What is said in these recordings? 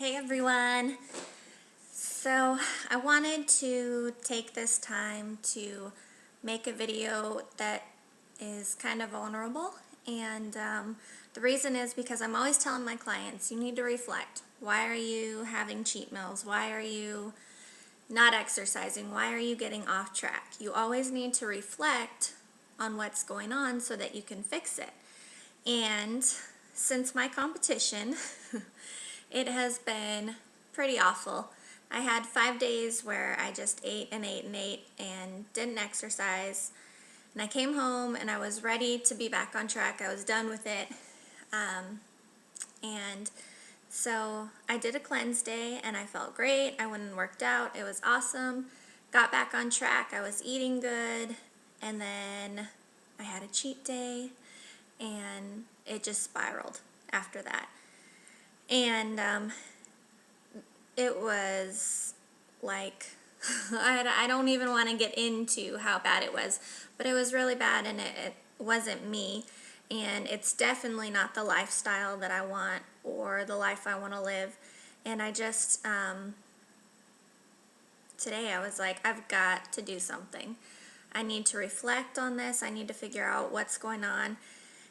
Hey everyone! So I wanted to take this time to make a video that is kind of vulnerable, and the reason is because I'm always telling my clients, you need to reflect. Why are you having cheat meals? Why are you not exercising? Why are you getting off track? You always need to reflect on what's going on so that you can fix it. And since my competition, it has been pretty awful. I had 5 days where I just ate and ate and ate and didn't exercise. And I came home and I was ready to be back on track. I was done with it. And so I did a cleanse day and I felt great. I went and worked out. It was awesome. Got back on track. I was eating good. And then I had a cheat day and it just spiraled after that. And it was like, I don't even want to get into how bad it was, but it was really bad, and it wasn't me, and it's definitely not the lifestyle that I want or the life I want to live. And I just, today I was like, I've got to do something. I need to reflect on this. I need to figure out what's going on.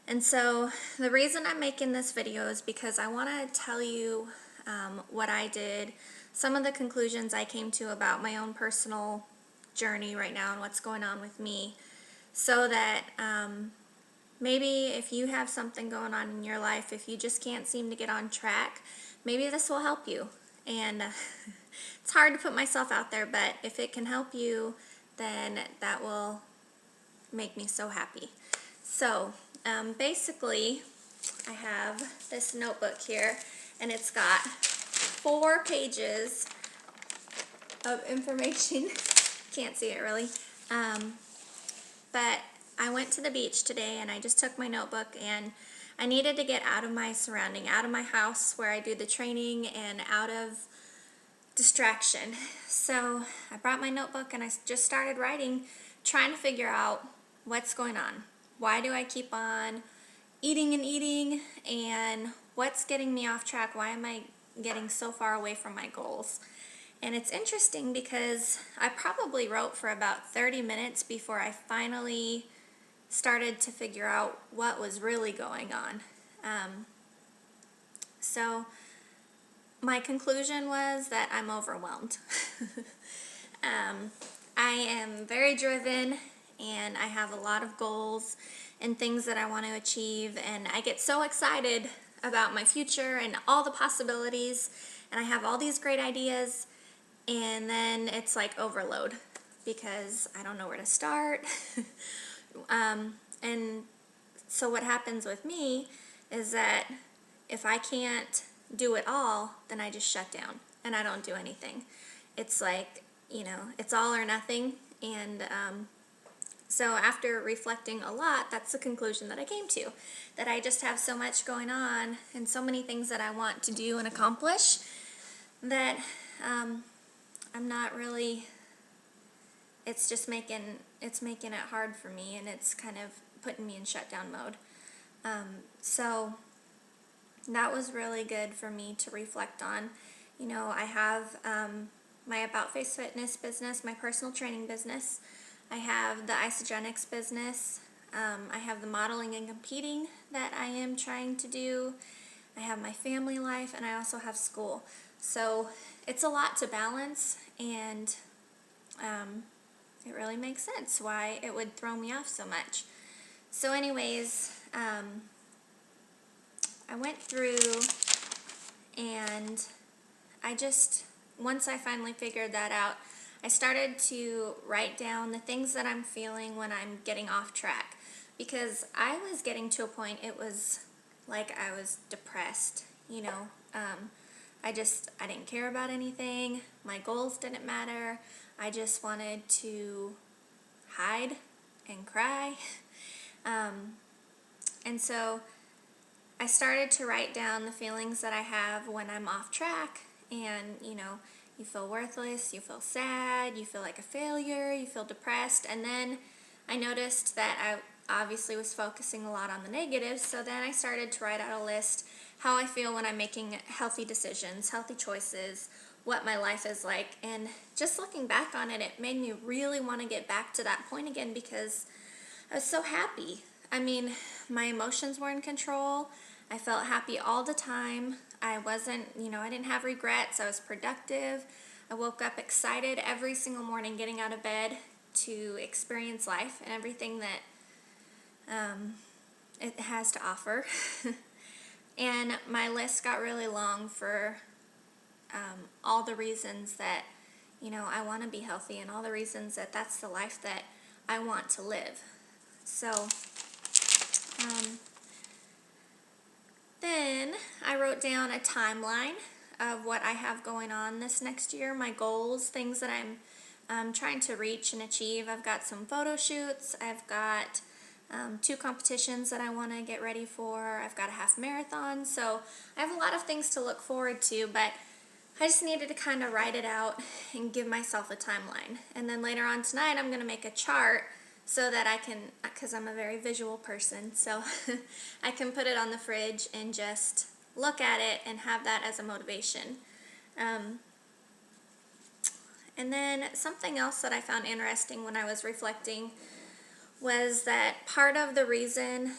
And so the reason I'm making this video is because I want to tell you what I did, some of the conclusions I came to about my own personal journey right now and what's going on with me, so that maybe if you have something going on in your life, if you just can't seem to get on track, maybe this will help you. And it's hard to put myself out there, but if it can help you, then that will make me so happy. So basically, I have this notebook here, and it's got 4 pages of information. Can't see it really. But I went to the beach today, and I just took my notebook, and I needed to get out of my surrounding, out of my house where I do the training, and out of distraction. So I brought my notebook, and I just started writing, trying to figure out what's going on. Why do I keep on eating and eating, and what's getting me off track? Why am I getting so far away from my goals? And it's interesting because I probably wrote for about 30 minutes before I finally started to figure out what was really going on. So my conclusion was that I'm overwhelmed. I am very driven, and I have a lot of goals and things that I want to achieve, and I get so excited about my future and all the possibilities, and I have all these great ideas, and then it's like overload because I don't know where to start. And so what happens with me is that if I can't do it all, then I just shut down and I don't do anything. It's like, it's all or nothing. And so after reflecting a lot, that's the conclusion that I came to, that I just have so much going on and so many things that I want to do and accomplish that I'm not really, it's making it hard for me, and it's kind of putting me in shutdown mode. So that was really good for me to reflect on. I have my About Face Fitness business, my personal training business. I have the Isagenix business. I have the modeling and competing that I am trying to do. I have my family life, and I also have school. So it's a lot to balance, and it really makes sense why it would throw me off so much. So anyways, I went through, and once I finally figured that out, I started to write down the things that I'm feeling when I'm getting off track, because I was getting to a point, it was like I was depressed, I didn't care about anything. My goals didn't matter. I just wanted to hide and cry. And so I started to write down the feelings that I have when I'm off track, and you feel worthless, you feel sad, you feel like a failure, you feel depressed. And then I noticed that I obviously was focusing a lot on the negatives, so then I started to write out a list how I feel when I'm making healthy decisions, healthy choices, what my life is like. And just looking back on it, it made me really want to get back to that point again because I was so happy. I mean, my emotions were in control. I felt happy all the time. I wasn't, I didn't have regrets. I was productive. I woke up excited every single morning getting out of bed to experience life and everything that it has to offer. And my list got really long for all the reasons that, I want to be healthy and all the reasons that that's the life that I want to live. So, then I wrote down a timeline of what I have going on this next year, my goals, things that I'm trying to reach and achieve. I've got some photo shoots. I've got 2 competitions that I want to get ready for. I've got a half marathon. So I have a lot of things to look forward to, but I just needed to kind of write it out and give myself a timeline. And then later on tonight, I'm going to make a chart so that I can, because I'm a very visual person, so I can put it on the fridge and just look at it and have that as a motivation. And then something else that I found interesting when I was reflecting was that part of the reason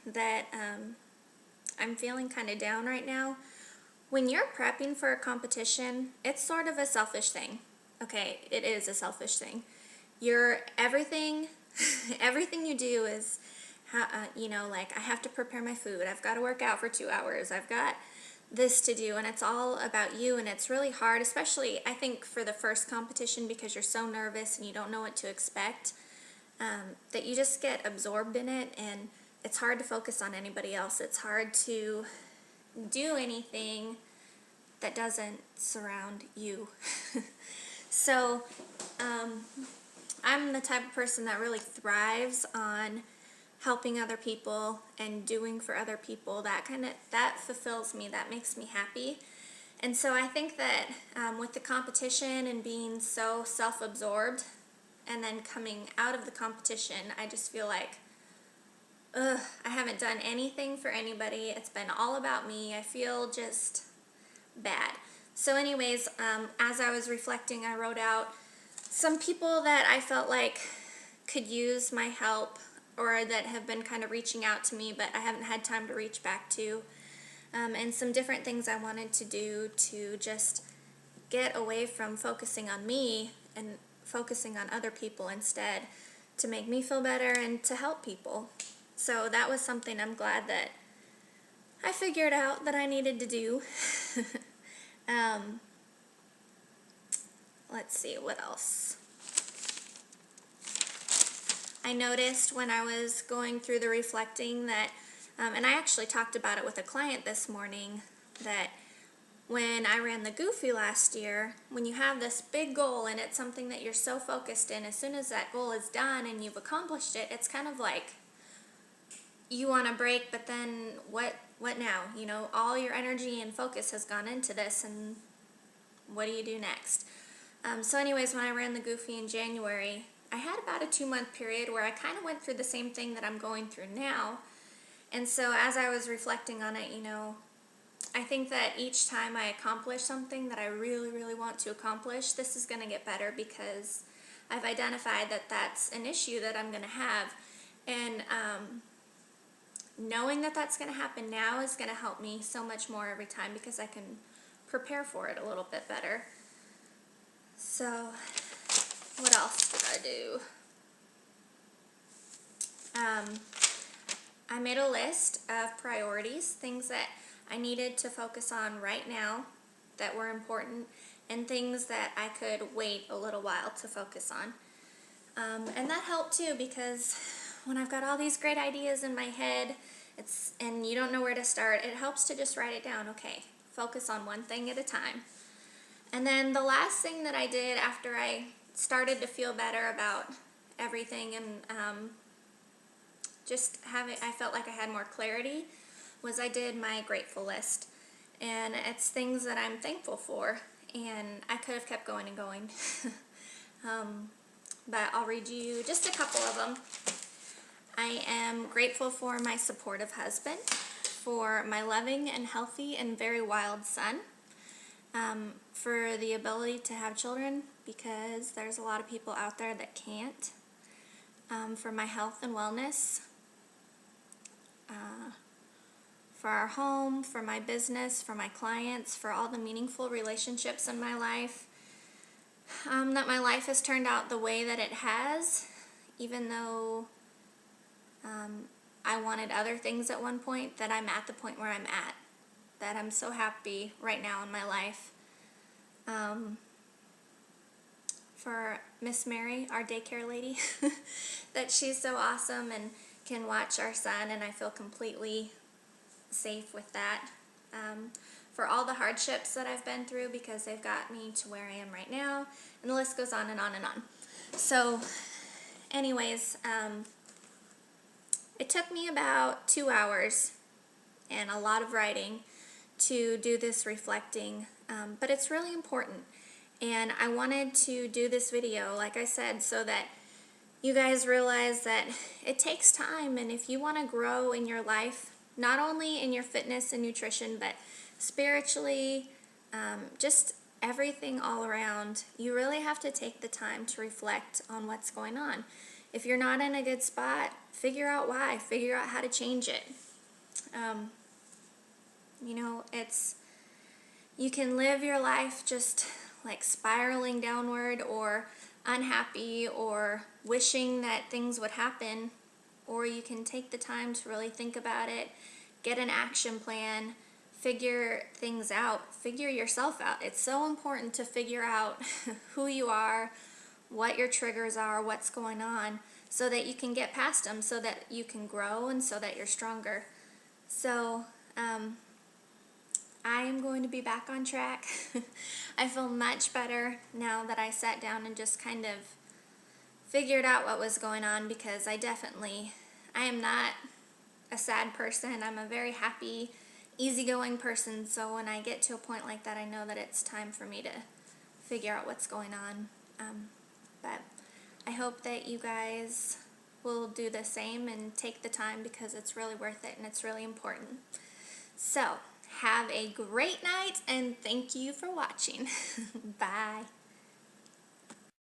that I'm feeling kind of down right now, when you're prepping for a competition, it's sort of a selfish thing. Okay, it is a selfish thing. Everything you do is, like I have to prepare my food. I've got to work out for 2 hours. I've got this to do, and it's all about you, and it's really hard, especially I think for the first competition because you're so nervous and you don't know what to expect, that you just get absorbed in it, and it's hard to focus on anybody else. It's hard to do anything that doesn't surround you. So, I'm the type of person that really thrives on helping other people and doing for other people. That fulfills me. That makes me happy. And so I think that with the competition and being so self-absorbed and then coming out of the competition, I just feel like, I haven't done anything for anybody. It's been all about me. I feel just bad. So anyways, as I was reflecting, I wrote out some people that I felt like could use my help or that have been kind of reaching out to me, but I haven't had time to reach back to, and some different things I wanted to do to just get away from focusing on me and focusing on other people instead, to make me feel better and to help people. So that was something I'm glad that I figured out that I needed to do. Let's see, what else? I noticed when I was going through the reflecting that, and I actually talked about it with a client this morning, that when I ran the Goofy last year, when you have this big goal and it's something that you're so focused in, as soon as that goal is done and you've accomplished it, it's kind of like you want to break, but then what now? All your energy and focus has gone into this, and what do you do next? So anyways, when I ran the Goofy in January, I had about a 2-month period where I kind of went through the same thing that I'm going through now. And so as I was reflecting on it, I think that each time I accomplish something that I really, really want to accomplish, this is going to get better because I've identified that that's an issue that I'm going to have. And knowing that that's going to happen now is going to help me so much more every time because I can prepare for it a little bit better. So, what else did I do? I made a list of priorities, things that I needed to focus on right now that were important, and things that I could wait a little while to focus on. And that helped too because when I've got all these great ideas in my head, and you don't know where to start, it helps to just write it down. Okay, focus on one thing at a time. And then the last thing that I did after I started to feel better about everything and I felt like I had more clarity, was I did my grateful list. And it's things that I'm thankful for. And I could have kept going and going. But I'll read you just a couple of them. I am grateful for my supportive husband, for my loving and healthy and very wild son, for the ability to have children, because there's a lot of people out there that can't, for my health and wellness, for our home, for my business, for my clients, for all the meaningful relationships in my life, that my life has turned out the way that it has, even though I wanted other things at one point, that I'm at the point where I'm at, that I'm so happy right now in my life. For Miss Mary, our daycare lady, that she's so awesome and can watch our son, and I feel completely safe with that. For all the hardships that I've been through, because they've got me to where I am right now, and the list goes on and on and on. So anyways, it took me about 2 hours and a lot of writing to do this reflecting, but it's really important. And I wanted to do this video, like I said, so that you guys realize that it takes time, and if you want to grow in your life, not only in your fitness and nutrition, but spiritually, just everything all around, you really have to take the time to reflect on what's going on. If you're not in a good spot, figure out why, figure out how to change it. You know, you can live your life just like spiraling downward, or unhappy, or wishing that things would happen, or you can take the time to really think about it, get an action plan, figure things out, figure yourself out. It's so important to figure out who you are, what your triggers are, what's going on, so that you can get past them, so that you can grow, and so that you're stronger. So I am going to be back on track. I feel much better now that I sat down and just kind of figured out what was going on, because I am not a sad person. I'm a very happy, easygoing person. So when I get to a point like that, I know that it's time for me to figure out what's going on. But I hope that you guys will do the same and take the time, because it's really worth it and it's really important. So have a great night, and thank you for watching. Bye.